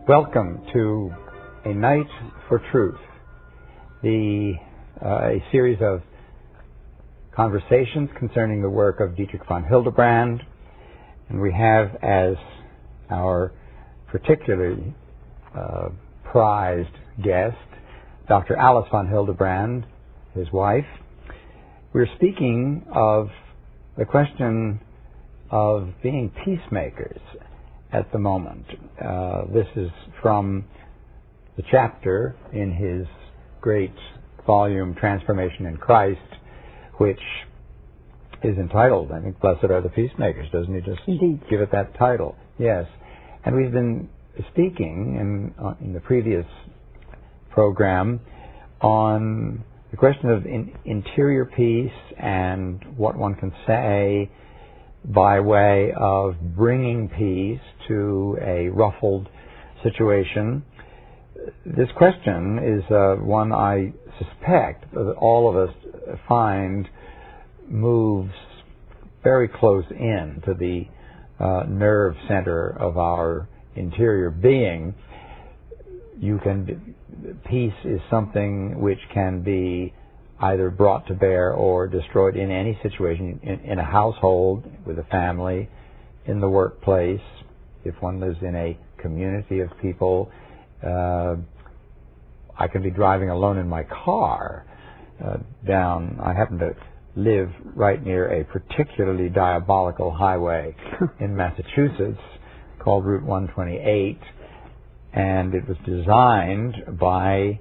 Welcome to A Night for Truth, a series of conversations concerning the work of Dietrich von Hildebrand, and we have as our particularly prized guest Dr. Alice von Hildebrand, his wife. We're speaking of the question of being peacemakers at the moment. This is from the chapter in his great volume, Transformation in Christ, which is entitled, I think, Blessed Are the Peacemakers. Doesn't he just Indeed. give it that title? Yes. And we've been speaking in the previous program on the question of interior peace and what one can say by way of bringing peace to a ruffled situation. This question is one I suspect that all of us find moves very close in to the nerve center of our interior being. Peace is something which can be either brought to bear or destroyed in any situation, in a household, with a family, in the workplace, if one lives in a community of people. I can be driving alone in my car I happen to live right near a particularly diabolical highway in Massachusetts called Route 128, and it was designed by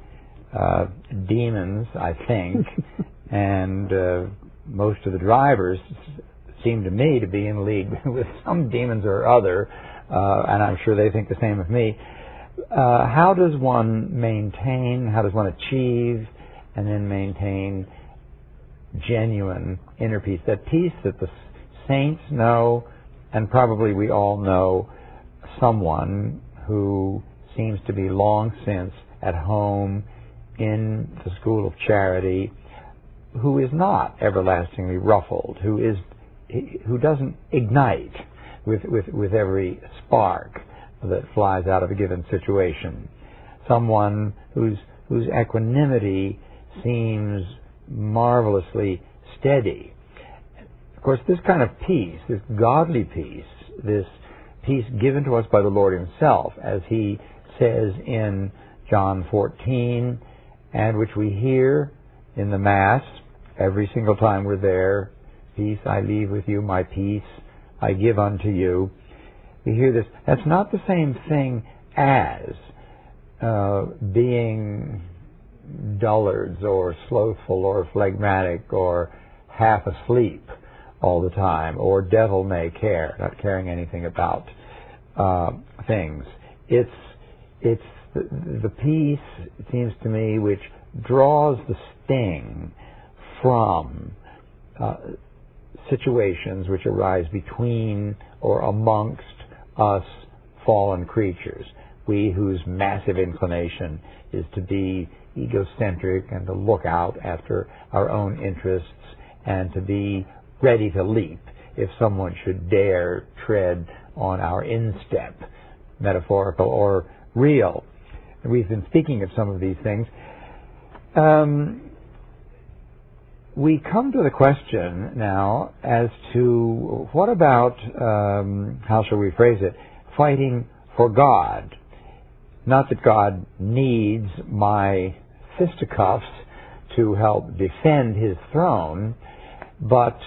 demons, I think, and most of the drivers seem to me to be in league with some demons or other, and I'm sure they think the same of me. How does one achieve and then maintain genuine inner peace, that peace that the saints know, and probably we all know someone who seems to be long since at home in the school of charity, who is not everlastingly ruffled, who doesn't ignite with every spark that flies out of a given situation. Someone whose equanimity seems marvelously steady. Of course, this kind of peace, this godly peace, this peace given to us by the Lord Himself, as He says in John 14, and which we hear in the Mass every single time we're there. Peace I leave with you, my peace I give unto you. We hear this. That's not the same thing as being dullards or slothful or phlegmatic or half asleep all the time, or devil may care, not caring anything about things. It's the peace, it seems to me, which draws the sting from situations which arise between or amongst us fallen creatures. We whose massive inclination is to be egocentric and to look out after our own interests and to be ready to leap if someone should dare tread on our instep, metaphorical or real. We've been speaking of some of these things. We come to the question now as to what about, how shall we phrase it, fighting for God. Not that God needs my fisticuffs to help defend His throne, but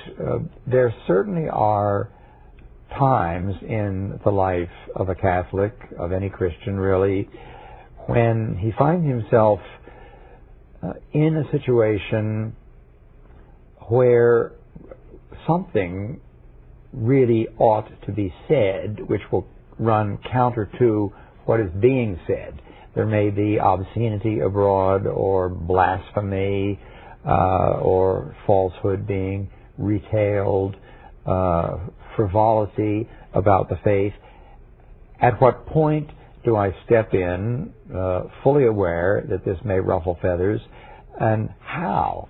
there certainly are times in the life of a Catholic, of any Christian really, when he finds himself in a situation where something really ought to be said, which will run counter to what is being said. There may be obscenity abroad, or blasphemy, or falsehood being retailed, frivolity about the faith. At what point do I step in, fully aware that this may ruffle feathers, and how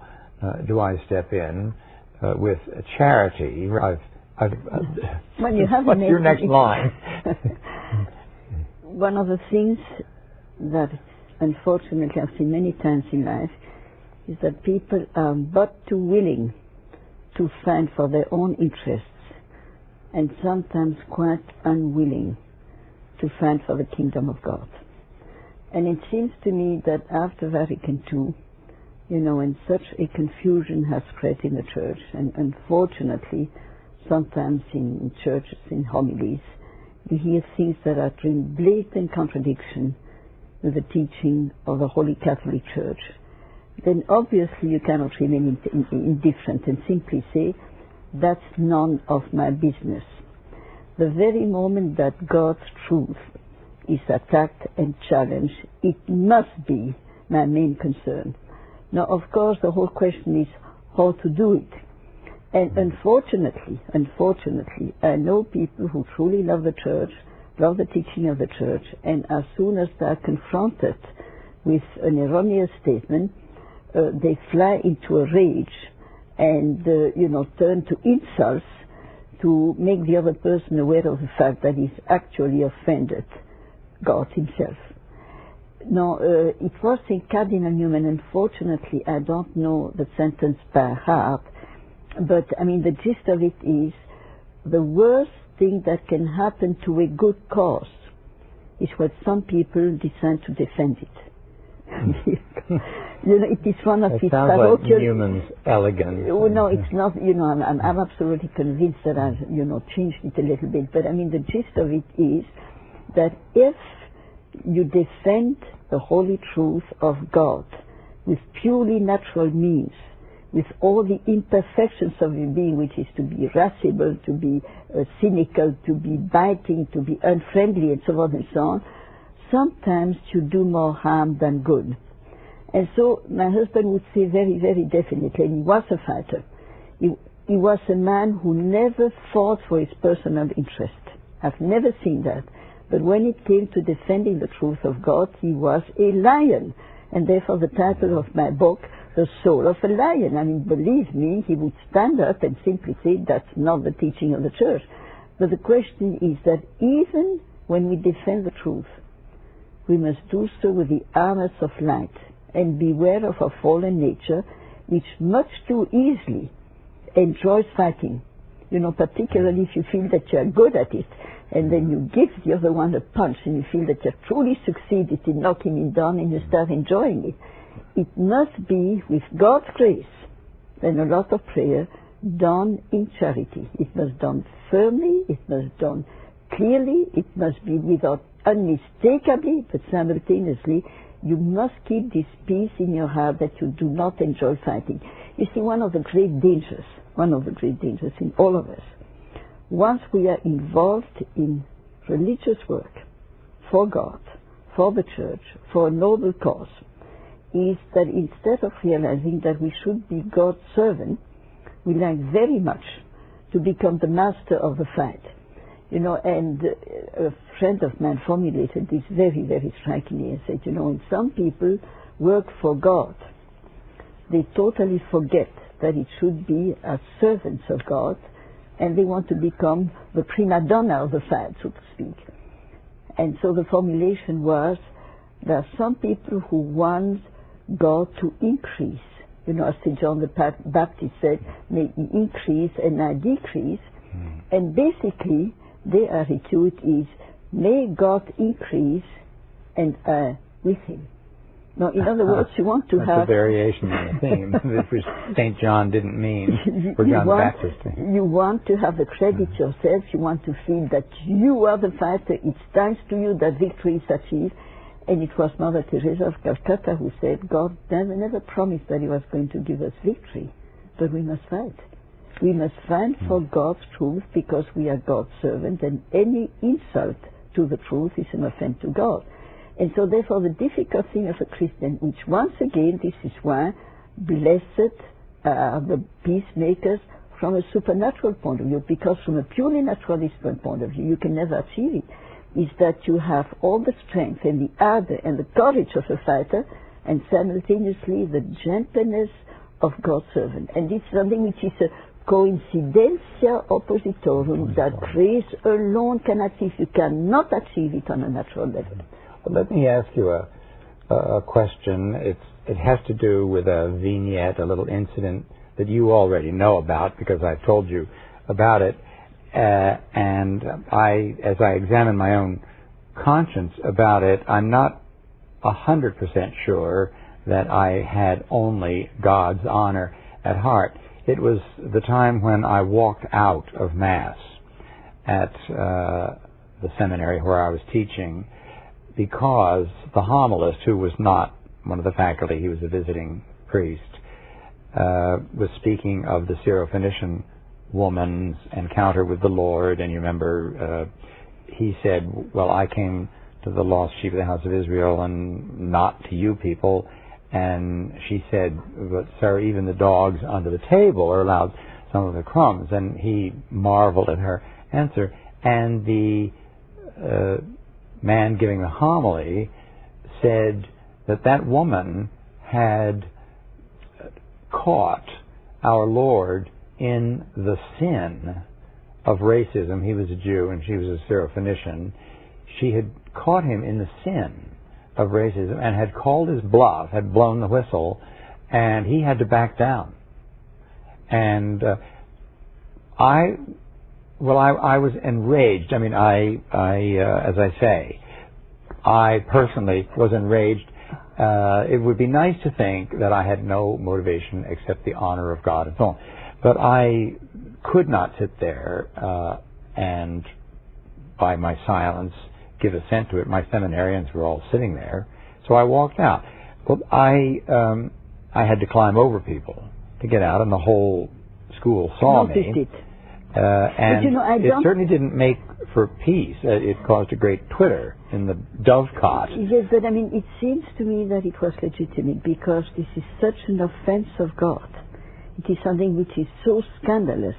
do I step in with charity? What's your next line? one of the things that unfortunately I've seen many times in life is that people are but too willing to find for their own interests and sometimes quite unwilling to find for the kingdom of God. And it seems to me that after Vatican II, when such a confusion has spread in the church, and unfortunately sometimes in churches, in homilies, you hear things that are in blatant contradiction with the teaching of the Holy Catholic Church, then obviously you cannot remain indifferent and simply say, that's none of my business. The very moment that God's truth is attacked and challenged, it must be my main concern. Now, of course, the whole question is how to do it. And unfortunately, I know people who truly love the church, love the teaching of the church, and as soon as they are confronted with an erroneous statement, they fly into a rage and, turn to insults to make the other person aware of the fact that he's actually offended God himself. Now, it was St. Cardinal Newman. Unfortunately, I don't know the sentence by heart, but the gist of it is the worst thing that can happen to a good cause is when some people decide to defend it. It is one of his parochial... Sounds like Newman's elegance. No, it's not. I'm absolutely convinced that I've, changed it a little bit. But the gist of it is that if you defend the holy truth of God with purely natural means, with all the imperfections of your being, which is to be irascible, to be cynical, to be biting, to be unfriendly, and so on and so on, sometimes you do more harm than good. And so my husband would say very, very definitely, and he was a fighter, he was a man who never fought for his personal interest. I've never seen that. But when it came to defending the truth of God, he was a lion. And therefore the title of my book, The Soul of a Lion. Believe me, he would stand up and simply say, that's not the teaching of the church. But the question is that even when we defend the truth, we must do so with the armors of light and beware of our fallen nature, which much too easily enjoys fighting. Particularly if you feel that you are good at it, and then you give the other one a punch and you feel that you have truly succeeded in knocking him down and you start enjoying it. It must be, with God's grace and a lot of prayer, done in charity. It must be done firmly, it must be done clearly, it must be without unmistakably, but simultaneously, you must keep this peace in your heart that you do not enjoy fighting. You see, one of the great dangers in all of us, once we are involved in religious work for God, for the church, for a noble cause, is that instead of realizing that we should be God's servant, we like very much to become the master of the fight. And a friend of mine formulated this very, very strikingly and said, when some people work for God, they totally forget that it should be as servants of God, and they want to become the prima donna of the fight, so to speak. And so the formulation was, there are some people who want God to increase. As St. John the Baptist said, may he increase and I decrease. And basically, their attitude is, may God increase and I with him. Now, in other words, you want to have... a variation on the theme, which St. John didn't mean for John the Baptist. You want to have the credit yourself. You want to feel that you are the fighter. It's thanks to you that victory is achieved. And it was Mother Teresa of Calcutta who said, God never promised that he was going to give us victory, but we must fight. We must fight for God's truth because we are God's servant, and any insult to the truth is an offense to God. And so therefore the difficult thing of a Christian, which once again, this is why blessed are the peacemakers from a supernatural point of view, because from a purely naturalistic point of view, you can never achieve it, is that you have all the strength and the ardor and the courage of a fighter, and simultaneously the gentleness of God's servant. And this is something which is a coincidentia oppositorum, that grace alone can achieve. You cannot achieve it on a natural level. But let me ask you a question. It has to do with a vignette, a little incident that you already know about because I've told you about it. And as I examine my own conscience about it, I'm not 100% sure that I had only God's honor at heart. It was the time when I walked out of Mass at the seminary where I was teaching, because the homilist, who was not one of the faculty, he was a visiting priest, was speaking of the Syrophoenician woman's encounter with the Lord. And you remember he said, well, I came to the lost sheep of the house of Israel and not to you people. And she said, but sir, even the dogs under the table are allowed some of the crumbs. And he marveled at her answer. And the man giving the homily said that woman had caught our Lord in the sin of racism. He was a Jew and she was a Syrophoenician. She had caught him in the sin of racism and had called his bluff, had blown the whistle, and he had to back down. And I was enraged. I mean, as I say, I personally was enraged. It would be nice to think that I had no motivation except the honor of God and so on. But I could not sit there and, by my silence, give assent to it. My seminarians were all sitting there, so I walked out. Well, I had to climb over people to get out, and the whole school saw me. Noticed it. And it certainly didn't make for peace. It caused a great twitter in the dovecot. Yes, but I mean, it seems to me that it was legitimate, because this is such an offense of God. It is something which is so scandalous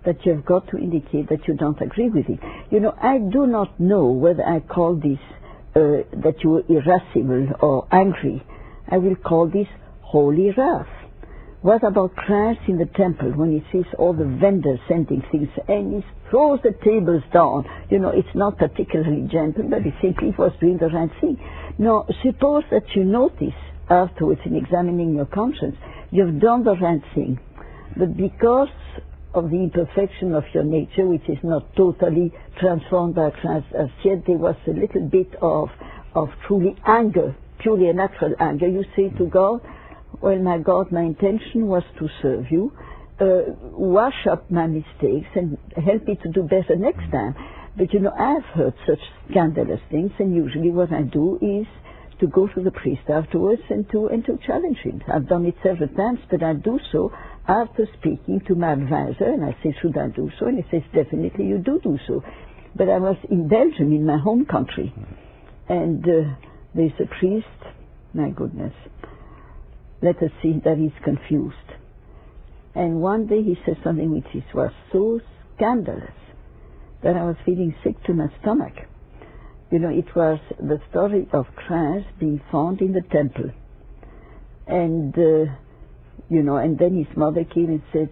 that you have got to indicate that you don't agree with it. You know, I do not know whether I call this that you were irascible or angry. I will call this holy wrath. What about Christ in the temple when he sees all the vendors sending things and he throws the tables down? You know, it's not particularly gentle, but he simply was doing the right thing. Now, suppose that you notice afterwards in examining your conscience, you've done the right thing, but because of the imperfection of your nature, which is not totally transformed by Christ as yet, there was a little bit of truly anger, purely a natural anger. You say to God, well, my God, my intention was to serve you, wash up my mistakes and help me to do better next time. But you know, I've heard such scandalous things, and usually what I do is to go to the priest afterwards and to challenge him. I've done it several times, but I do so after speaking to my advisor, and I say, should I do so? And he says, definitely you do so. But I was in Belgium, in my home country, and there's a priest, my goodness, let us see that he's confused. And one day he said something which was so scandalous that I was feeling sick to my stomach. You know, it was the story of Christ being found in the temple. And, you know, and then his mother came and said,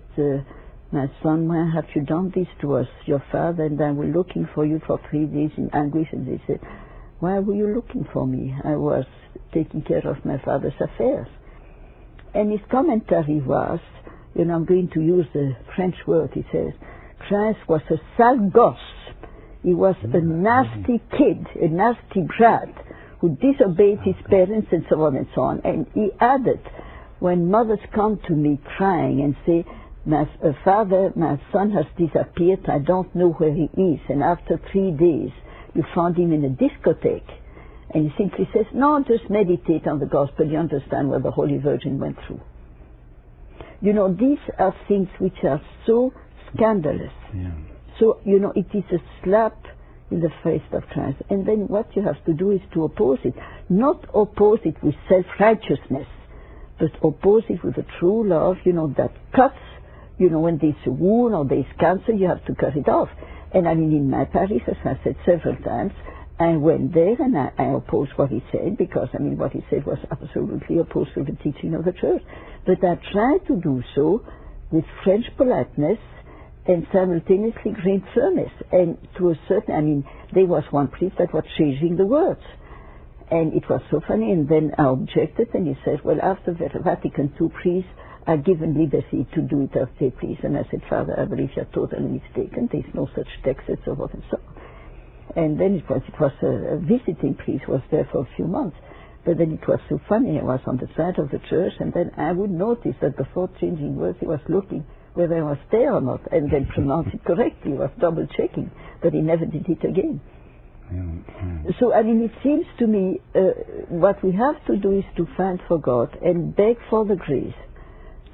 my son, why have you done this to us? Your father and I were looking for you for 3 days in anguish. And they said, why were you looking for me? I was taking care of my father's affairs. And his commentary was, you know, I'm going to use the French word, he says, Christ was a sale gosse. He was a nasty kid, a nasty brat, who disobeyed his parents and so on and so on. And he added, when mothers come to me crying and say, my father, my son has disappeared, I don't know where he is, and after 3 days you found him in a discotheque, and he simply says, no, just meditate on the gospel, you understand what the Holy Virgin went through. You know, these are things which are so scandalous. Yeah. So, you know, it is a slap in the face of Christ. And then what you have to do is to oppose it. Not oppose it with self-righteousness, but oppose it with a true love, you know, that cuts, you know, when there's a wound or there's cancer, you have to cut it off. And I mean, in my parish, as I said several times, I went there and I opposed what he said, because, I mean, what he said was absolutely opposed to the teaching of the Church. But I tried to do so with French politeness and simultaneously great firmness. And to a certain, I mean, there was one priest that was changing the words. And it was so funny, and then I objected, and he said, well, after the Vatican II priests are given liberty to do it as they please. And I said, Father, I believe you're totally mistaken. There's no such text, and so forth and so on. And then it was a visiting priest, was there for a few months. But then it was so funny, I was on the side of the church, and then I would notice that before changing words, he was looking whether I was there or not, and then pronounced it correctly. He was double checking, but he never did it again. So, I mean, it seems to me what we have to do is to find for God and beg for the grace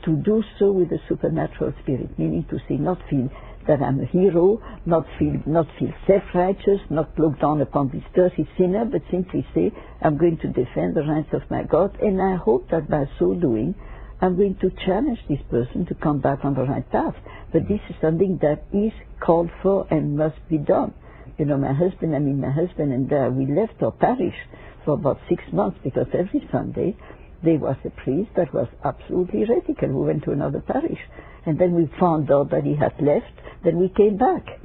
to do so with the supernatural spirit, meaning to say, not feel that I'm a hero, not feel self-righteous, not look down upon this dirty sinner, but simply say, I'm going to defend the rights of my God, and I hope that by so doing, I'm going to challenge this person to come back on the right path. But this is something that is called for and must be done. You know, my husband and I, we left our parish for about 6 months, because every Sunday there was a priest that was absolutely heretical who went to another parish. And then we found out that he had left, then we came back.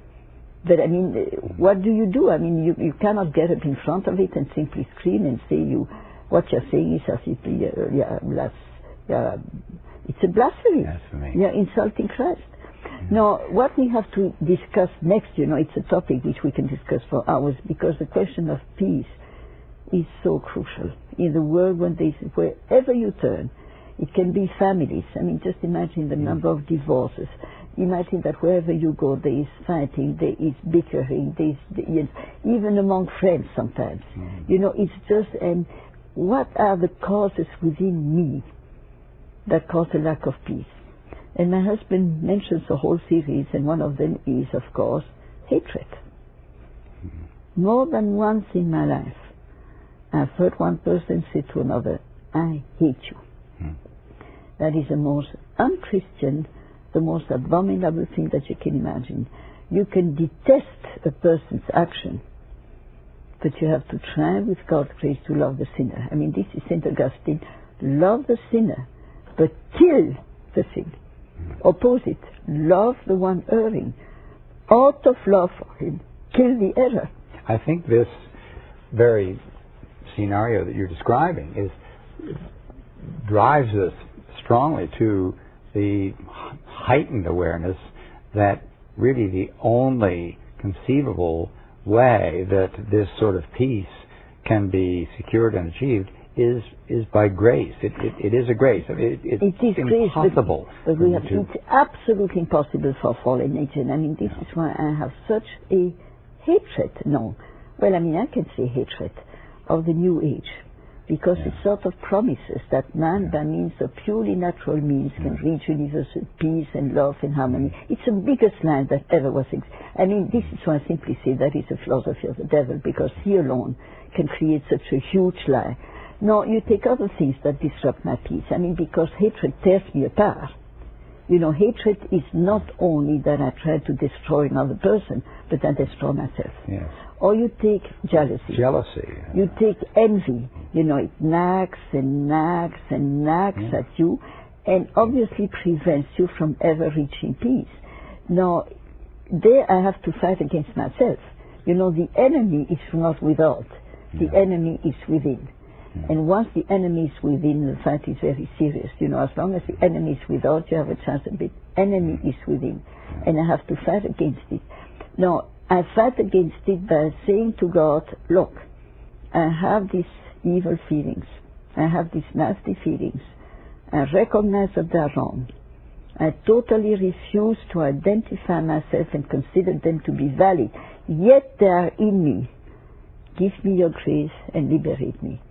But I mean, what do you do? I mean, you cannot get up in front of it and simply scream and say what you're saying is as if it's a blasphemy. You're insulting Christ. Now, what we have to discuss next, you know, it's a topic which we can discuss for hours, because the question of peace is so crucial in the world wherever you turn. It can be families. I mean, just imagine the number of divorces. Imagine that wherever you go, there is fighting, there is bickering, even among friends sometimes. You know, it's just, and what are the causes within me that cause a lack of peace? And my husband mentions a whole series, and one of them is, of course, hatred. More than once in my life, I've heard one person say to another, I hate you. That is the most unchristian, the most abominable thing that you can imagine. You can detest a person's action, but you have to try with God's grace to love the sinner. I mean, this is St. Augustine. Love the sinner, but kill the sin. Opposite, love the one erring. Out of love for him, kill the error. I think this very scenario that you're describing drives us strongly to the heightened awareness that really the only conceivable way that this sort of peace can be secured and achieved is by grace. It is a grace. It is impossible. But it's absolutely impossible for fallen nature. I mean, this is why I have such a hatred. No. Well, I mean, I can say hatred of the New Age, because it sort of promises that man, by means of purely natural means, can reach universal peace and love and harmony. It's the biggest lie that ever was. I mean, this is why I simply say that is a philosophy of the devil, because he alone can create such a huge lie. Now, you take other things that disrupt my peace. I mean, because hatred tears me apart. You know, hatred is not only that I try to destroy another person, but I destroy myself. Yes. Or you take jealousy. You take envy. You know, it nags and nags and nags at you, and obviously prevents you from ever reaching peace. Now, there I have to fight against myself. You know, the enemy is not without. The enemy is within. And once the enemy is within, the fight is very serious. You know, as long as the enemy is without, you have a chance a bit. Enemy is within. And I have to fight against it. Now, I fight against it by saying to God, look, I have these evil feelings. I have these nasty feelings. I recognize that they're wrong. I totally refuse to identify myself and consider them to be valid. Yet they are in me. Give me your grace and liberate me.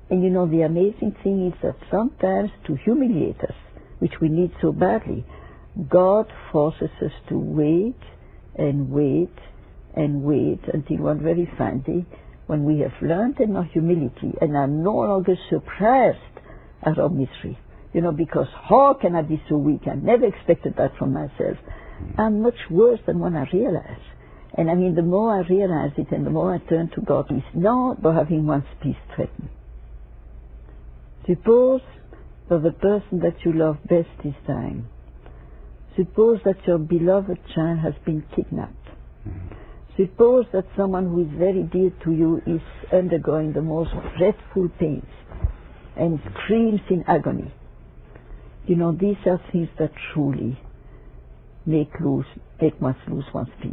And you know, the amazing thing is that sometimes to humiliate us, which we need so badly, God forces us to wait and wait and wait until one very fine day, when we have learned in our humility and are no longer surprised at our misery. You know, because how can I be so weak? I never expected that from myself. I'm much worse than when I realize. And I mean, the more I realize it and the more I turn to God, it's not by having one's peace threatened. Suppose that the person that you love best is dying. Suppose that your beloved child has been kidnapped. Suppose that someone who is very dear to you is undergoing the most dreadful pains and screams in agony. You know, these are things that truly make us lose one's peace.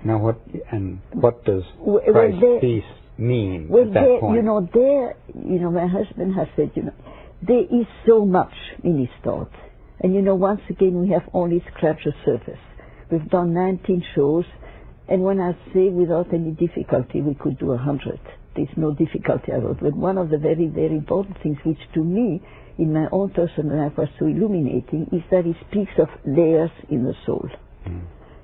Now, what does Christ's peace mean at that point? My husband has said, there is so much in his thought. And once again, we have only scratched the surface. We've done 19 shows, and when I say without any difficulty, we could do 100. There's no difficulty at all. But one of the very, very important things, which to me, in my own personal life, was so illuminating, is that it speaks of layers in the soul.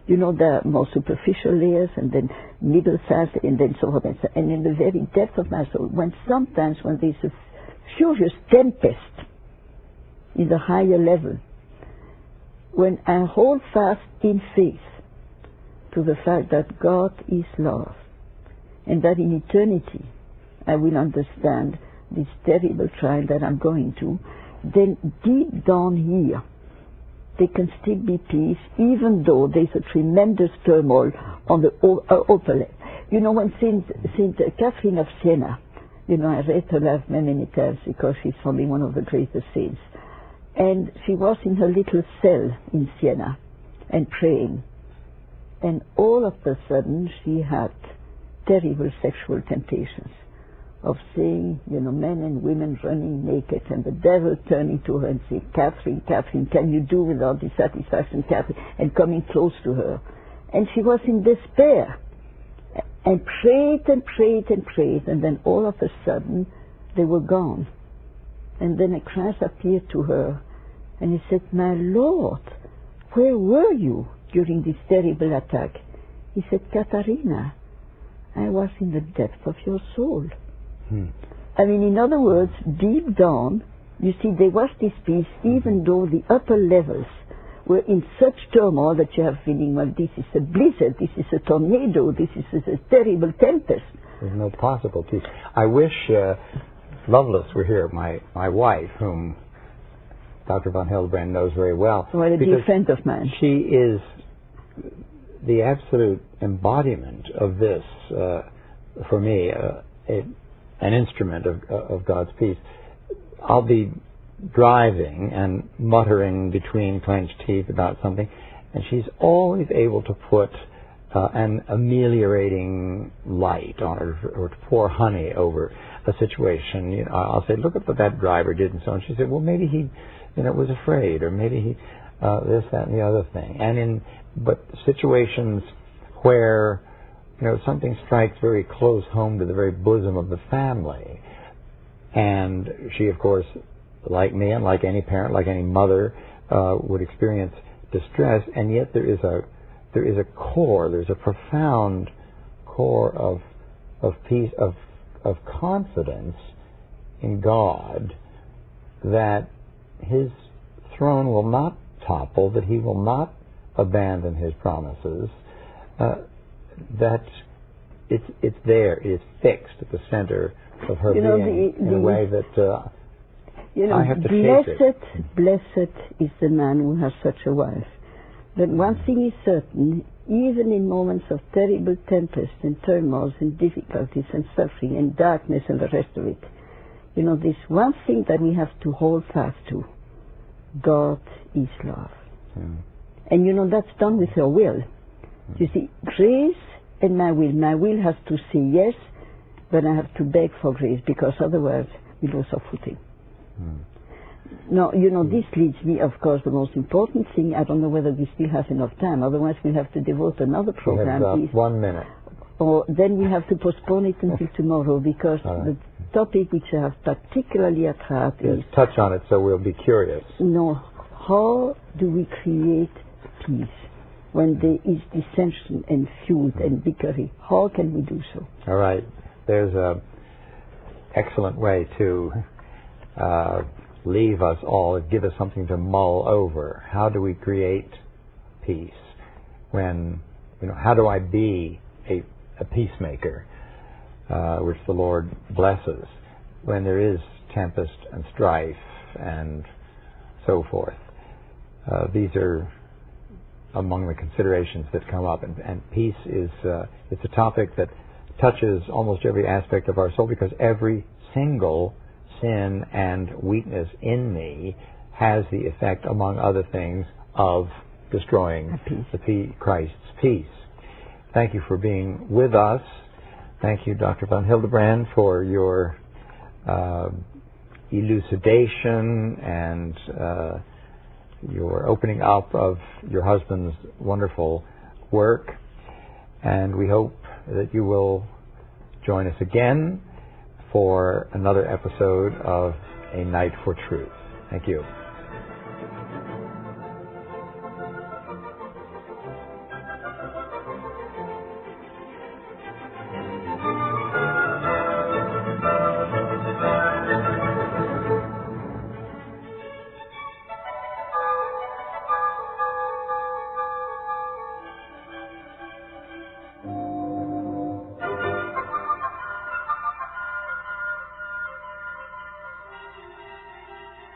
There are more superficial layers, and then middle-sized, and then so on. And in the very depth of my soul, when there's a furious tempest in the higher level, when I hold fast in faith to the fact that God is love, and that in eternity I will understand this terrible trial that I'm going to, then deep down here there can still be peace, even though there's a tremendous turmoil on the upper level. When Saint Catherine of Siena, I read her life many times because she's probably one of the greatest saints. And she was in her little cell in Siena and praying. And all of a sudden she had terrible sexual temptations of seeing, men and women running naked, and the devil turning to her and saying, Catherine, Catherine, can you do without dissatisfaction, Catherine? And coming close to her. And she was in despair and prayed and prayed and prayed, and then all of a sudden they were gone. And then a Christ appeared to her, and he said, my Lord, where were you during this terrible attack? He said, Katharina, I was in the depth of your soul. I mean, in other words, deep down, you see, there was this peace, even though the upper levels were in such turmoil that you have feeling, well, this is a blizzard, this is a tornado, this is a terrible tempest. There's no possible peace. I wish Lovelace were here, my wife, whom Dr. von Hildebrand knows very well. Well, a dear friend of mine. She is the absolute embodiment of this, for me, an instrument of God's peace. I'll be driving and muttering between clenched teeth about something, and she's always able to put an ameliorating light on it, or to pour honey over a situation. I'll say, look at what that driver did, and so on. She said, well, maybe he, was afraid, or maybe he this, that, and the other thing. But situations where something strikes very close home to the very bosom of the family, and she, of course, like me and like any parent, like any mother, would experience distress, and yet there is a core, there's a profound core of peace, of confidence in God, that His throne will not topple, that He will not abandon His promises, that it's there, it's fixed at the center of her being in a way that I have to chase it. Blessed is the man who has such a wife. But one thing is certain, even in moments of terrible tempest and turmoils and difficulties and suffering and darkness and the rest of it, there's one thing that we have to hold fast to. God is love. And that's done with her will. You see, grace and my will. My will has to say yes, but I have to beg for grace, because otherwise we lose our footing. Now, this leads me, of course, the most important thing. I don't know whether we still have enough time. Otherwise, we'll have to devote another program. We have 1 minute. Or then we have to postpone it until tomorrow, because the topic which I have particularly at heart is... touch on it, so we'll be curious. How do we create peace when there is dissension and feud and bickering? How can we do so? All right. There's an excellent way to leave us all, give us something to mull over. How do we create peace? When, how do I be a peacemaker, which the Lord blesses, when there is tempest and strife and so forth? These are among the considerations that come up. And peace is it's a topic that touches almost every aspect of our soul, because every single sin and weakness in me has the effect, among other things, of destroying Christ's peace. Thank you for being with us. Thank you, Dr. von Hildebrand, for your elucidation and your opening up of your husband's wonderful work. And we hope that you will join us again for another episode of A Night for Truth. Thank you.